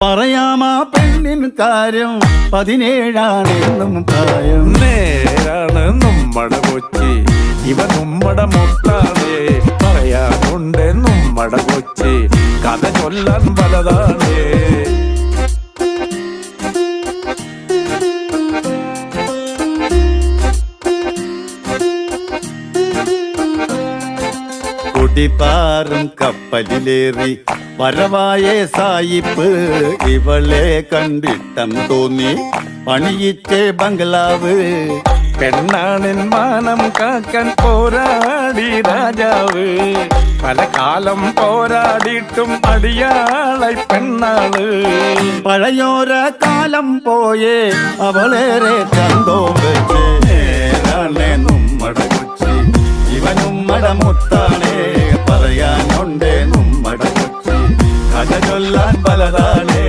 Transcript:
പറയാമാ പെണ്ണിൻ കാര്യം 17 പ്രായം. നേരാണ് നമ്മടെ കൊച്ചി, ഇവ നമ്മടെ മുത്താണ്. പറയാനുണ്ട് നമ്മടെ കൊച്ചി, കഥ ചൊല്ലാൻ പലതാണ്. കുടിപ്പാറും കപ്പലിലേറി വരവായ സായിപ്പ് ഇവളെ കണ്ടിട്ടം തോന്നി പണിയിച്ചേ ബംഗ്ലാവ്. പെണ്ണാണിൻ മാനം കാക്കാൻ പോരാടി രാജാവ്, പല കാലം പോരാടിയിട്ടും അടിയാളായി പെണ്ണാള്. പഴയോര കാലം പോയേ അവളേറെ ചന്തോ വെച്ച്. നേരാണ് നമ്മടെ കൊച്ചി, ഇവ നമ്മടെ മുത്താണ്. പറയാനുണ്ട് നമ്മടെ കൊച്ചി, കഥ ചൊല്ലാൻ പലതാണ്.